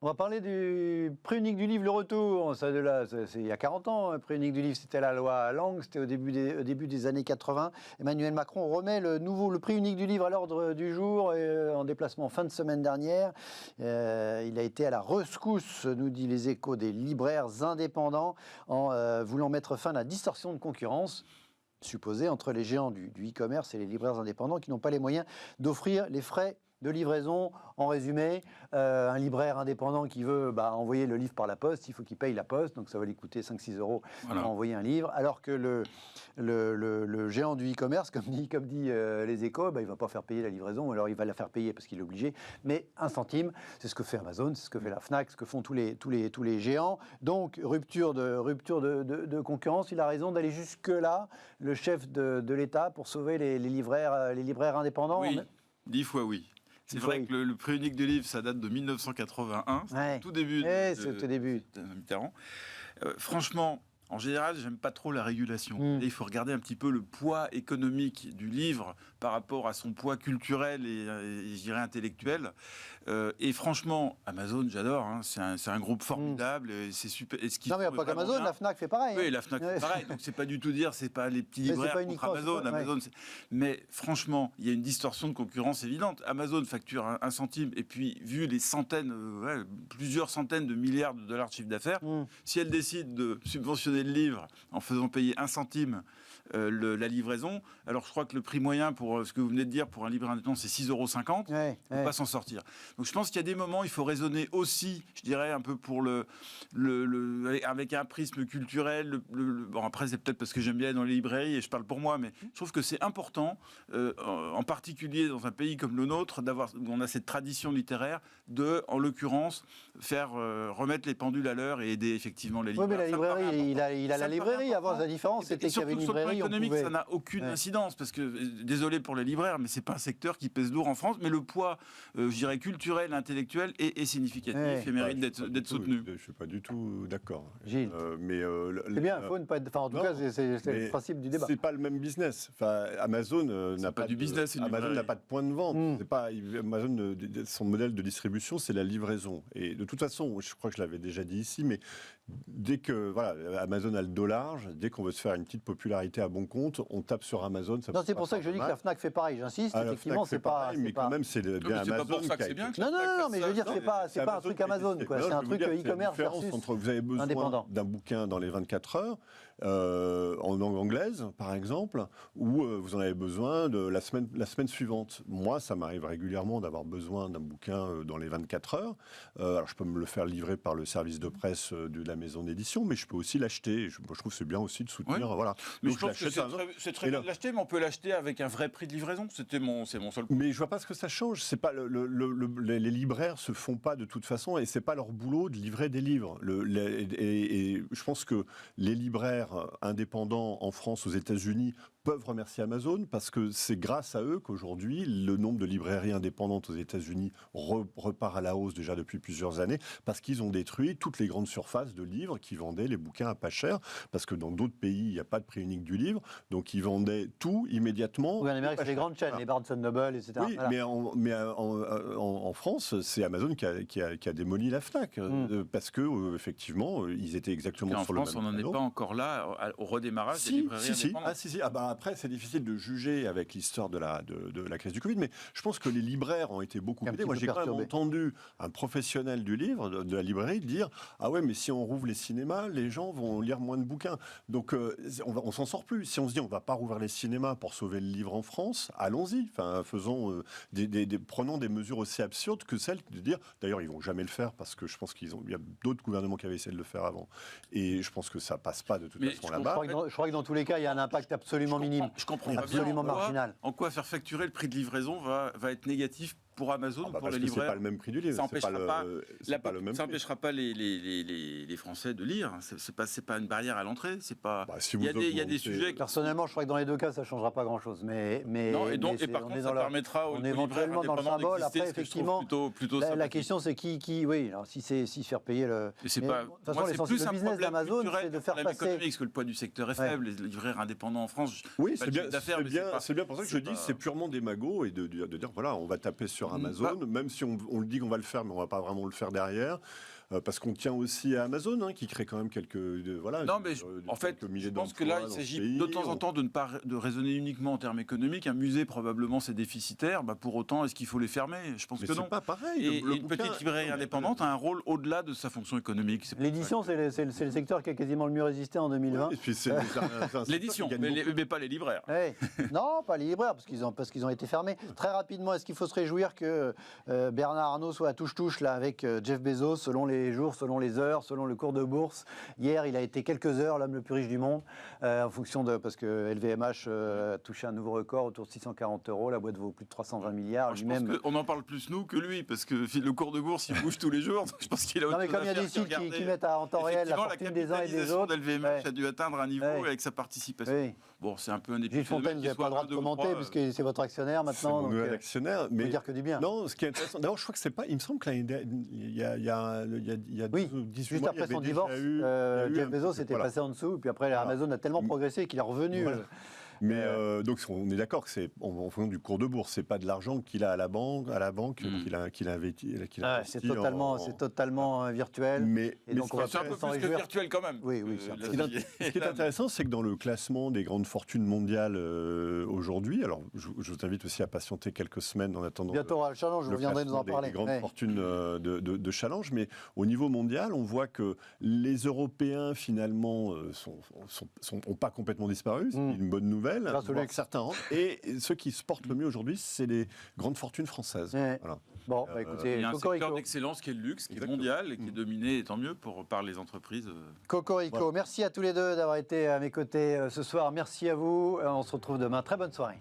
On va parler du prix unique du livre, le retour. Ça, c'est il y a 40 ans. Le prix unique du livre, c'était la loi Lang, c'était au début des années 80. Emmanuel Macron remet le prix unique du livre à l'ordre du jour en déplacement fin de semaine dernière. Il a été à la rescousse, nous dit les Échos, des libraires indépendants en voulant mettre fin à la distorsion de concurrence supposée entre les géants du e-commerce et les libraires indépendants qui n'ont pas les moyens d'offrir les frais de livraison. En résumé, un libraire indépendant qui veut envoyer le livre par la poste, il faut qu'il paye la poste, donc ça va lui coûter 5-6 euros pour envoyer un livre, alors que le géant du e-commerce, comme dit les Échos, il ne va pas faire payer la livraison, alors il va la faire payer parce qu'il est obligé, mais 1 centime, c'est ce que fait Amazon, c'est ce que fait la Fnac, ce que font tous les géants. Donc rupture de concurrence, il a raison d'aller jusque-là, le chef de l'État, pour sauver les libraires indépendants. Oui, 10 fois oui. C'est vrai que le prix unique du livre, ça date de 1981, c'est tout début de Mitterrand. Franchement, en général, j'aime pas trop la régulation. Et il faut regarder un petit peu le poids économique du livre par rapport à son poids culturel et je dirais intellectuel. Et franchement, Amazon, j'adore. Hein, c'est un groupe formidable. Et c'est super. Et non, mais pas qu'Amazon, la Fnac fait pareil. Oui, la Fnac fait pareil. Donc c'est pas du tout dire, c'est pas les petits libraires contre Amazon. Mais franchement, il y a une distorsion de concurrence évidente. Amazon facture 1 centime. Et puis, vu les plusieurs centaines de milliards de dollars de chiffre d'affaires, si elle décide de subventionner le livre en faisant payer 1 centime la livraison. Alors je crois que le prix moyen pour ce que vous venez de dire pour un livre indépendant, c'est 6,50 €. On ne peut pas s'en sortir. Donc je pense qu'il y a des moments, il faut raisonner aussi, je dirais, un peu pour avec un prisme culturel. Bon, après, c'est peut-être parce que j'aime bien aller dans les librairies et je parle pour moi, mais je trouve que c'est important, en particulier dans un pays comme le nôtre, où on a cette tradition littéraire, en l'occurrence, faire remettre les pendules à l'heure et aider effectivement les libraires. Oui, mais la librairie, il a la librairie. Avant, la différence, c'était qu'il y avait une librairie. Sur le plan économique, ça n'a aucune incidence, parce que, désolé pour les libraires, mais c'est pas un secteur qui pèse lourd en France, mais le poids, je dirais, culturel, intellectuel est significatif et mérite d'être soutenu. Je suis pas du tout d'accord. Gilles. C'est bien, il faut ne pas être... en tout cas, c'est le principe du débat. C'est pas le même business. Amazon n'a pas du business. Amazon n'a pas de point de vente. C'est pas Amazon, son modèle de distribution, c'est la livraison. Et de toute façon, je crois que je l'avais déjà dit ici, mais dès que Amazon a le dos large, dès qu'on veut se faire une petite popularité à bon compte, on tape sur Amazon. Non, c'est pour ça que je dis que la Fnac fait pareil. J'insiste, effectivement, c'est pas. Mais quand même, c'est bien Amazon. C'est pas pour ça que c'est bien. Non, mais je veux dire, c'est pas un truc Amazon, quoi. C'est un truc e-commerce versus vous avez besoin d'un bouquin dans les 24 heures, en langue anglaise, par exemple, ou vous en avez besoin de la semaine suivante. Moi, ça m'arrive régulièrement d'avoir besoin d'un bouquin dans les 24 heures. Alors, je peux me le faire livrer par le service de presse de la maison d'édition, mais je peux aussi l'acheter. Je trouve que c'est bien aussi de soutenir. Voilà. Mais donc, je pense que c'est très bien de l'acheter, mais on peut l'acheter avec un vrai prix de livraison. C'est mon seul coup. Mais je vois pas ce que ça change. C'est pas les libraires se font pas de toute façon, et c'est pas leur boulot de livrer des livres. Et je pense que les libraires indépendants en France, aux États-Unis, peuvent remercier Amazon, parce que c'est grâce à eux qu'aujourd'hui, le nombre de librairies indépendantes aux États-Unis repart à la hausse déjà depuis plusieurs années, parce qu'ils ont détruit toutes les grandes surfaces de livres qui vendaient les bouquins à pas cher, parce que dans d'autres pays, il n'y a pas de prix unique du livre, donc ils vendaient tout immédiatement. Oui, en Amérique, c'est les grandes chaînes, les Barnes & Noble, etc. Oui, voilà. mais en France, c'est Amazon qui a démoli la Fnac, parce que effectivement, ils étaient exactement sur le même En France, on n'en est pas encore là, au redémarrage des librairies indépendantes. Après, c'est difficile de juger avec l'histoire de la crise du Covid, mais je pense que les libraires ont été beaucoup aidés. Moi, j'ai quand même entendu un professionnel du livre, de la librairie, dire « Ah ouais, mais si on rouvre les cinémas, les gens vont lire moins de bouquins. » Donc, on s'en sort plus. Si on se dit « On va pas rouvrir les cinémas pour sauver le livre en France », allons-y. Enfin, prenons des mesures aussi absurdes que celles de dire... D'ailleurs, ils vont jamais le faire, parce que je pense qu'il y a d'autres gouvernements qui avaient essayé de le faire avant. Et je pense que ça passe pas de toute façon là-bas. Je crois que dans tous les cas, il y a un impact absolument minime. Je comprends pas absolument bien marginal. En quoi faire facturer le prix de livraison va être négatif pour Amazon, pour les libraires. C'est pas le même prix du livre. Ça n'empêchera pas les Français de lire. C'est pas une barrière à l'entrée. C'est pas. Il y a des sujets. Personnellement, je crois que dans les deux cas, ça changera pas grand-chose. Mais par contre, ça permettra aux éventuellement dans le symbole. Après, effectivement, plutôt la question c'est qui. Oui, alors si faire payer le. C'est pas. De toute façon, le business d'Amazon, c'est de faire passer. Parce que le poids du secteur est faible. Les libraires indépendants en France. Oui, c'est bien pour ça que je dis c'est purement démago et de dire voilà, on va taper sur sur Amazon, même si on le dit qu'on va le faire, mais on va pas vraiment le faire derrière. Parce qu'on tient aussi à Amazon, hein, qui crée quand même quelques Non, mais en fait, je pense que là, il s'agit de temps en temps de raisonner uniquement en termes économiques. Un musée, probablement, c'est déficitaire. Pour autant, est-ce qu'il faut les fermer? Je pense que non. C'est pas pareil. Et une petite librairie indépendante a un rôle au-delà de sa fonction économique. L'édition, c'est le secteur qui a quasiment le mieux résisté en 2020. Et puis l'édition, mais pas les libraires. Ouais. Non, pas les libraires, parce qu'ils ont été fermés. Très rapidement, est-ce qu'il faut se réjouir que Bernard Arnault soit à touche-touche là, avec Jeff Bezos, selon les jours, selon les heures, selon le cours de bourse? Hier, il a été quelques heures l'homme le plus riche du monde, en fonction de... Parce que LVMH a touché un nouveau record autour de 640 €. La boîte vaut plus de 320 milliards. Je pense qu'on en parle plus nous que lui, parce que le cours de bourse, il bouge tous les jours. Je pense qu'il a non, mais comme il y a des sites qui mettent en temps réel la fortune des uns et des autres... LVMH a dû atteindre un niveau avec sa participation. Oui. Bon, c'est un peu un épisode. Gilles Fontaine, vous n'avez pas le droit de commenter, puisque c'est votre actionnaire maintenant. C'est mon nouvel actionnaire. Mais dire que du bien. Non, ce qui est intéressant, d'abord, je crois que c'est pas. Il me semble qu'il y a 18 juste mois, après son divorce, Jeff Bezos était passé en dessous, puis après Amazon a tellement progressé qu'il est revenu. Voilà. Mais donc on est d'accord que c'est en fonction du cours de bourse, c'est pas de l'argent qu'il a à la banque qu'il a investi. C'est totalement virtuel. Mais donc c'est un peu plus que virtuel quand même. Oui. Ce qui est intéressant, c'est que dans le classement des grandes fortunes mondiales aujourd'hui, alors je vous invite aussi à patienter quelques semaines en attendant. Bientôt à Challenge, vous viendrez nous en parler. Des grandes fortunes de Challenge, mais au niveau mondial, on voit que les Européens finalement n'ont pas complètement disparu. C'est une bonne nouvelle. Certains et ceux qui se portent le mieux aujourd'hui, c'est les grandes fortunes françaises. Voilà. Bon, écoutez, il y a un secteur d'excellence qui est le luxe, qui est mondial et qui est dominé, et tant mieux, par les entreprises. Cocorico, voilà. Merci à tous les deux d'avoir été à mes côtés ce soir. Merci à vous. On se retrouve demain. Très bonne soirée.